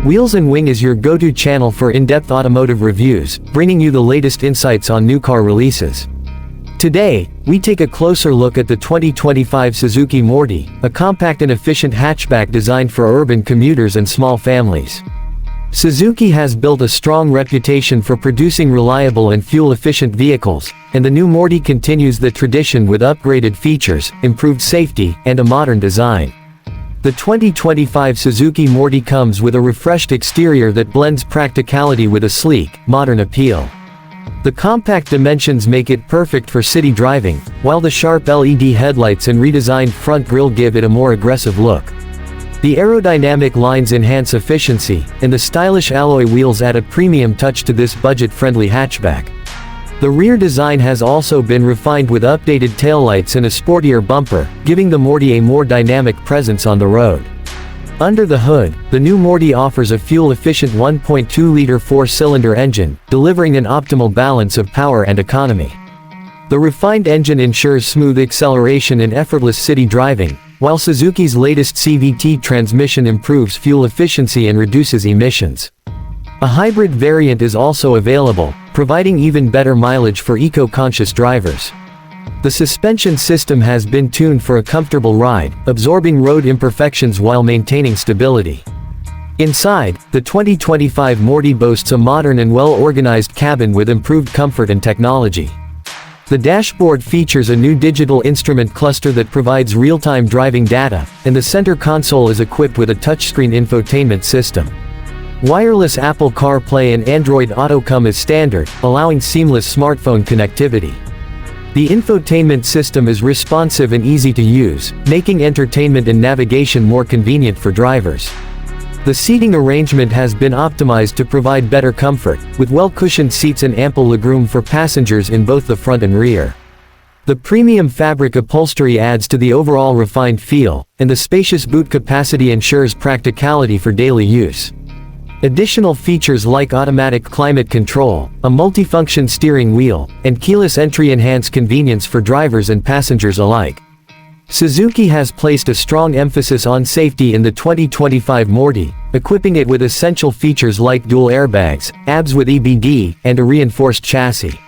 Wheels and Wing is your go-to channel for in-depth automotive reviews, bringing you the latest insights on new car releases. Today, we take a closer look at the 2025 Suzuki Moris, a compact and efficient hatchback designed for urban commuters and small families. Suzuki has built a strong reputation for producing reliable and fuel-efficient vehicles, and the new Moris continues the tradition with upgraded features, improved safety, and a modern design. The 2025 Suzuki Moris comes with a refreshed exterior that blends practicality with a sleek, modern appeal. The compact dimensions make it perfect for city driving, while the sharp LED headlights and redesigned front grille give it a more aggressive look. The aerodynamic lines enhance efficiency, and the stylish alloy wheels add a premium touch to this budget-friendly hatchback. The rear design has also been refined with updated taillights and a sportier bumper, giving the Moris a more dynamic presence on the road. Under the hood, the new Moris offers a fuel-efficient 1.2-liter four-cylinder engine, delivering an optimal balance of power and economy. The refined engine ensures smooth acceleration and effortless city driving, while Suzuki's latest CVT transmission improves fuel efficiency and reduces emissions. A hybrid variant is also available, providing even better mileage for eco-conscious drivers. The suspension system has been tuned for a comfortable ride, absorbing road imperfections while maintaining stability. Inside, the 2025 Moris boasts a modern and well-organized cabin with improved comfort and technology. The dashboard features a new digital instrument cluster that provides real-time driving data, and the center console is equipped with a touchscreen infotainment system. Wireless Apple CarPlay and Android Auto come as standard, allowing seamless smartphone connectivity. The infotainment system is responsive and easy to use, making entertainment and navigation more convenient for drivers. The seating arrangement has been optimized to provide better comfort, with well-cushioned seats and ample legroom for passengers in both the front and rear. The premium fabric upholstery adds to the overall refined feel, and the spacious boot capacity ensures practicality for daily use. Additional features like automatic climate control, a multifunction steering wheel, and keyless entry enhance convenience for drivers and passengers alike. Suzuki has placed a strong emphasis on safety in the 2025 Moris, equipping it with essential features like dual airbags, ABS with EBD, and a reinforced chassis.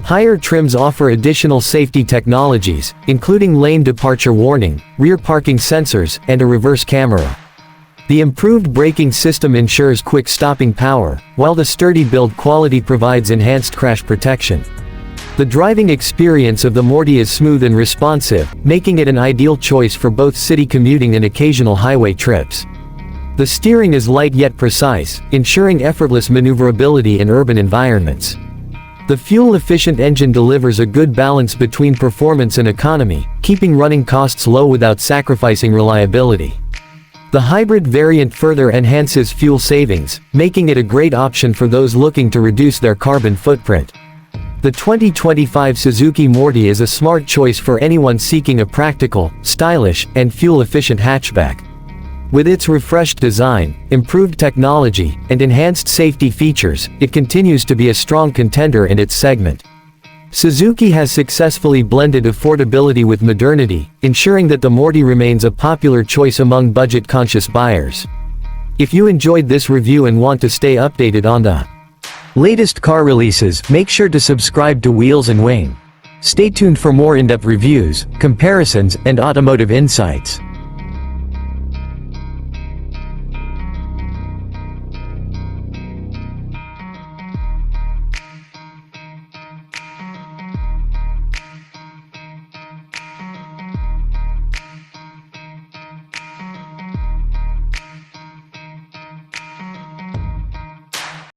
Higher trims offer additional safety technologies, including lane departure warning, rear parking sensors, and a reverse camera. The improved braking system ensures quick stopping power, while the sturdy build quality provides enhanced crash protection. The driving experience of the Moris is smooth and responsive, making it an ideal choice for both city commuting and occasional highway trips. The steering is light yet precise, ensuring effortless maneuverability in urban environments. The fuel-efficient engine delivers a good balance between performance and economy, keeping running costs low without sacrificing reliability. The hybrid variant further enhances fuel savings, making it a great option for those looking to reduce their carbon footprint. The 2025 Suzuki Moris is a smart choice for anyone seeking a practical, stylish, and fuel-efficient hatchback. With its refreshed design, improved technology, and enhanced safety features, it continues to be a strong contender in its segment. Suzuki has successfully blended affordability with modernity, ensuring that the Moris remains a popular choice among budget-conscious buyers. If you enjoyed this review and want to stay updated on the latest car releases, make sure to subscribe to Wheels and Wing. Stay tuned for more in-depth reviews, comparisons, and automotive insights.